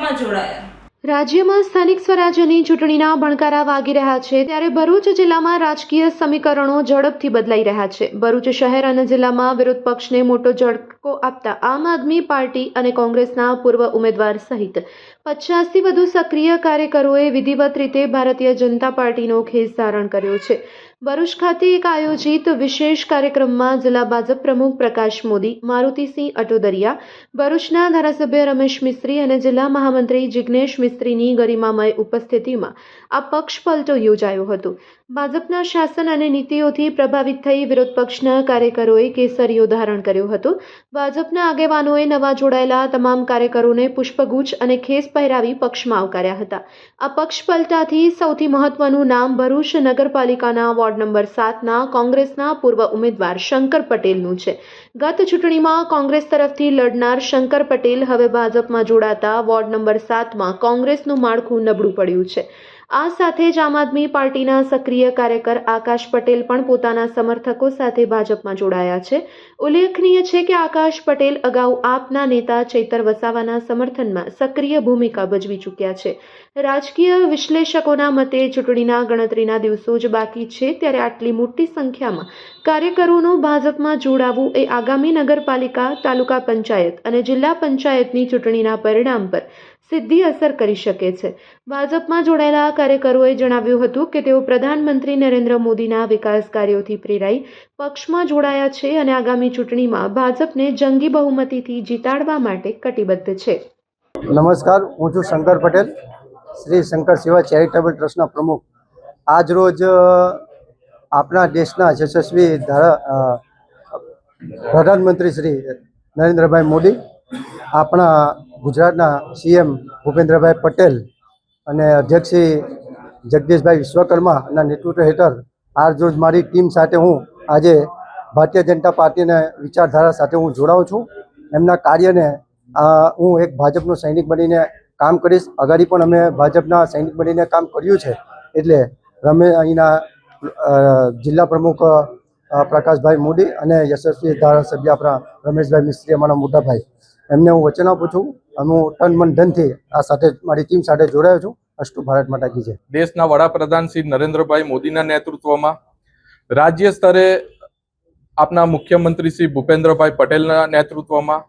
ભાજપમાં જોડાયા। રાજ્યમાં સ્થાનિક સ્વરાજ્યની ચૂંટણીના ભણકારા વાગી રહ્યા છે ત્યારે ભરૂચ જિલ્લામાં રાજકીય સમીકરણો ઝડપથી બદલાઈ રહ્યા છે। ભરૂચ શહેર અને જિલ્લામાં વિરોધ પક્ષને મોટો ઝટકો આપતા આમ આદમી પાર્ટી અને કોંગ્રેસના પૂર્વ ઉમેદવાર સહિત 50થી વધુ સક્રિય કાર્યકરોએ વિધિવત રીતે ભારતીય જનતા પાર્ટીનો ખેસ ધારણ કર્યો છે। ભરૂચ ખાતે એક આયોજિત વિશેષ કાર્યક્રમમાં જિલ્લા ભાજપ પ્રમુખ પ્રકાશ મોદી, મારુતિસિંહ અટોદરિયા, ભરૂચના ધારાસભ્ય રમેશ મિસ્ત્રી અને જિલ્લા મહામંત્રી જિગ્નેશ મિસ્ત્રીની ગરિમામય ઉપસ્થિતિમાં આ પક્ષ પલટો યોજાયો હતો। ભાજપના શાસન અને નીતિઓથી પ્રભાવિત થઈ વિરોધ પક્ષના કાર્યકરોએ કેસરીયો ધારણ કર્યો હતો। ભાજપના આગેવાનોએ નવા જોડાયેલા તમામ કાર્યકરોને પુષ્પગુચ્છ અને ખેસ પહેરાવી પક્ષમાં આવકાર્યા હતા। આ પક્ષ પલટાથી સૌથી મહત્વનું નામ ભરૂચ નગરપાલિકાના વોર્ડ નંબર 7ના કોંગ્રેસના પૂર્વ ઉમેદવાર શંકર પટેલનું છે। ગત ચૂંટણીમાં કોંગ્રેસ તરફથી લડનાર શંકર પટેલ હવે ભાજપમાં જોડાતા વોર્ડ નંબર 7માં કોંગ્રેસનું માળખું નબળું પડ્યું છે। આ સાથે જ આમ આદમી પાર્ટીના સક્રિય કાર્યકર આકાશ પટેલ પણ પોતાના સમર્થકો સાથે ભાજપમાં જોડાયા છે। ઉલ્લેખનીય છે કે આકાશ પટેલ અગાઉ આપના નેતા ચૈતર વસાવાના સમર્થનમાં સક્રિય ભૂમિકા ભજવી ચૂક્યા છે। રાજકીય વિશ્લેષકોના મતે ચૂંટણીના ગણતરીના દિવસો જ બાકી છે ત્યારે આટલી મોટી સંખ્યામાં કાર્યકરોનું ભાજપમાં જોડાવું એ આગામી નગરપાલિકા, તાલુકા પંચાયત અને જિલ્લા પંચાયતની ચૂંટણીના પરિણામ પર સીધી અસર કરી શકે છે। ભાજપમાં જોડાયેલા કાર્યકરોએ જણાવ્યું હતું કે તેઓ પ્રધાનમંત્રી નરેન્દ્ર મોદીના વિકાસ કાર્યોથી પ્રેરાઈ પક્ષમાં જોડાયા છે અને આગામી ચૂંટણીમાં ભાજપને જંગી બહુમતીથી જીતાડવા માટે કટિબદ્ધ છે। નમસ્કાર, હું છું શંકર પટેલ, શ્રી શંકર સેવા ચેરિટેબલ ટ્રસ્ટના પ્રમુખ। આજ રોજ આપણા દેશના યશસ્વી પ્રધાનમંત્રી શ્રી નરેન્દ્રભાઈ મોદી, આપણા ગુજરાતના સીએમ ભૂપેન્દ્રભાઈ પટેલ અને અધ્યક્ષ શ્રી જગદીશભાઈ વિશ્વકર્માના નેતૃત્વ હેઠળ આજ રોજ મારી ટીમ સાથે હું આજે ભારતીય જનતા પાર્ટીના વિચારધારા સાથે હું જોડાઉં છું। એમના કાર્યને હું એક ભાજપનો સૈનિક બનીને કામ કરીશ। અગાડી પણ અમે ભાજપના સૈનિક બનીને કામ કર્યું છે, એટલે અહીંના જિલ્લા પ્રમુખ પ્રકાશભાઈ મોદી અને યશસ્વી ધારાસભ્ય આપણા રમેશભાઈ મિસ્ત્રી, અમારા મોટા ભાઈ, એમને હું વચન આપું છું હું તન મન ધનથી આ સાથે મારી ટીમ સાથે જોડાયો છું। અસ્તુ ભારત માતા કી જય। દેશના વડાપ્રધાન શ્રી નરેન્દ્રભાઈ મોદીના નેતૃત્વમાં રાજ્ય સ્તરે આપના મુખ્યમંત્રી શ્રી ભૂપેન્દ્રભાઈ પટેલના નેતૃત્વમાં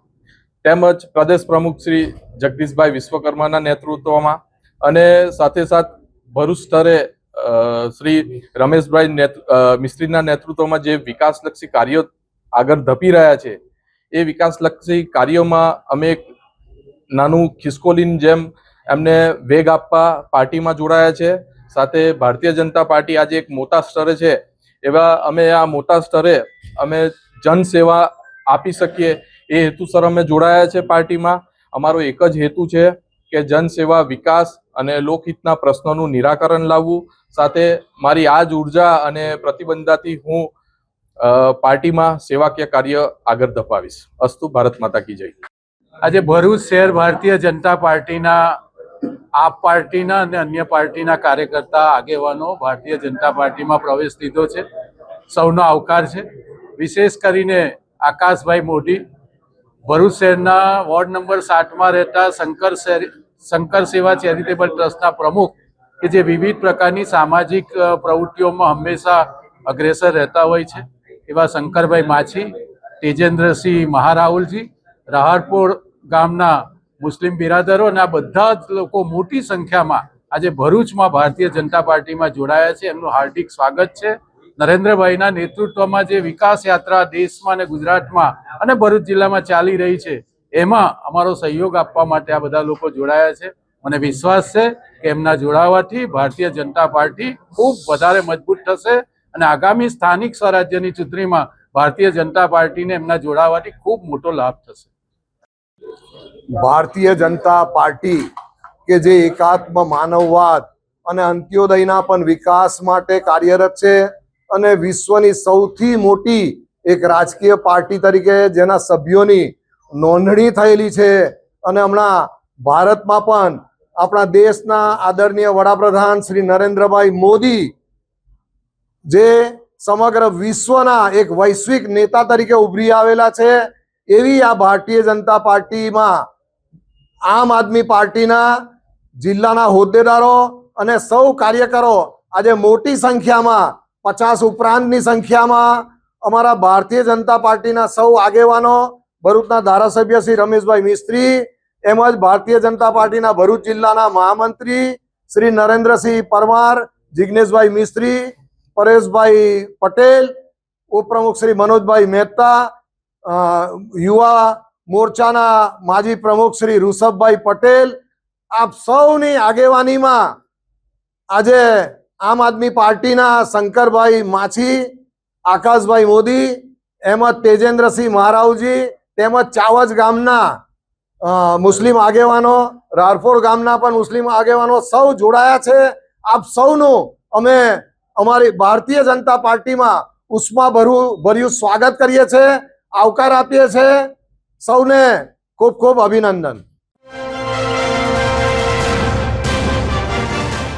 તેમજ પ્રદેશ પ્રમુખ શ્રી જગદીશભાઈ વિશ્વકર્માના નેતૃત્વમાં અને સાથે સાથ ભરૂચ સ્તરે શ્રી રમેશભાઈ મિસ્ત્રીના નેતૃત્વમાં જે વિકાસલક્ષી કાર્યો આગળ ધપી રહ્યા છે, એ વિકાસલક્ષી કાર્યોમાં અમે એક નાનું ખિસકોલીની જેમ એમને વેગ આપવા પાર્ટીમાં જોડાયા છે। સાથે ભારતીય જનતા પાર્ટી આજે એક મોટા સ્તરે છે, એવા અમે આ મોટા સ્તરે અમે જનસેવા આપી શકીએ એ હેતુસર અમે જોડાયા છે પાર્ટીમાં। અમારો એક જ હેતુ છે કે જનસેવા, વિકાસ અને લોકહિતના પ્રશ્નોનું નિરાકરણ લાવવું। સાથે મારી આ જ ઉર્જા અને પ્રતિબદ્ધતાથી હું પાર્ટીમાં સેવાકીય કાર્ય આગળ ધપાવીશ। અસ્તુ ભારત માતા કી જય। આજે ભરૂચ શહેર ભારતીય જનતા પાર્ટીના, આપ પાર્ટીના અને અન્ય પાર્ટીના કાર્યકર્તા આગેવાનો ભારતીય જનતા પાર્ટીમાં પ્રવેશ લીધો છે। સૌનો આવકાર છે। વિશેષ કરીને આકાશભાઈ મોદી, ભરૂચ શહેરના વોર્ડ નંબર 7માં રહેતા શંકર સેવા ચેરિટેબલ ટ્રસ્ટના પ્રમુખ, કે જે વિવિધ પ્રકારની સામાજિક પ્રવૃત્તિઓમાં હંમેશા અગ્રેસર રહેતા હોય છે, એવા શંકરભાઈ માછી, તેજેન્દ્રસિંહ મહારાહુલજી, રાહરપુર ગામના મુસ્લિમ બિરાદરો અને આ બધા જ લોકો મોટી સંખ્યામાં આજે ભરૂચમાં ભારતીય જનતા પાર્ટીમાં જોડાયા છે। એમનું હાર્દિક સ્વાગત છે। નરેન્દ્રભાઈના નેતૃત્વમાં જે વિકાસ યાત્રા દેશમાં અને ગુજરાતમાં અને ભરૂચ જિલ્લામાં ચાલી રહી છે, એમાં અમારો સહયોગ આપવા માટે આ બધા લોકો જોડાયા છે। મને વિશ્વાસ છે કે એમના જોડાવાથી ભારતીય જનતા પાર્ટી ખૂબ વધારે મજબૂત થશે અને આગામી સ્થાનિક સ્વરાજ્યની ચૂંટણીમાં ભારતીય જનતા પાર્ટીને એમના જોડાવાથી ખૂબ મોટો લાભ થશે। ભારતીય જનતા પાર્ટી કે જે એકાત્મ માનવવાદ અને અંત્યોદયના પણ વિકાસ માટે કાર્યરત છે અને વિશ્વની સૌથી મોટી એક રાજકીય પાર્ટી તરીકે જેના સભ્યોની નોંધણી થયેલી છે અને હમણાં ભારતમાં પણ આપણા દેશના આદરણીય વડાપ્રધાન શ્રી નરેન્દ્રભાઈ મોદી જે સમગ્ર વિશ્વના એક વૈશ્વિક નેતા તરીકે ઉભરી આવેલા છે, એવી આ ભારતીય જનતા પાર્ટીમાં આમ આદમી પાર્ટીના જિલ્લાના હોદ્દેદારો અને સૌ કાર્યકરો આજે મોટી સંખ્યામાં 50 ઉપરાંતની સંખ્યામાં અમારા ભારતીય જનતા પાર્ટીના સૌ આગેવાનો, ભરૂચના ધારાસભ્ય શ્રી રમેશભાઈ મિસ્ત્રી એમજ ભારતીય જનતા પાર્ટીના ભરૂચ જિલ્લાના મહામંત્રી શ્રી નરેન્દ્રસિંહ પરમાર, જિગ્નેશભાઈ મિસ્ત્રી, પરેશભાઈ પટેલ, ઉપપ્રમુખ શ્રી મનોજભાઈ મહેતા, યુવા મોરચાના માજી પ્રમુખ શ્રી ઋષભભાઈ પટેલ, આપ સૌની આગેવાનીમાં આજે આમ આદમી પાર્ટીના શંકરભાઈ માછી, આકાશભાઈ મોદી એમજ તેજેન્દ્રસિંહ મહારાવજી તેમજ ચાવજ ગામના મુસ્લિમ આગેવાનો, રારફોડ ગામના પણ મુસ્લિમ આગેવાનો સૌ જોડાયા છે. આપ સૌનું અમે અમારી ભારતીય જનતા પાર્ટીમાં ઉષ્માભર્યું સ્વાગત કરીએ છીએ, આવકાર આપીએ છીએ. સૌને ખૂબ ખૂબ અભિનંદન.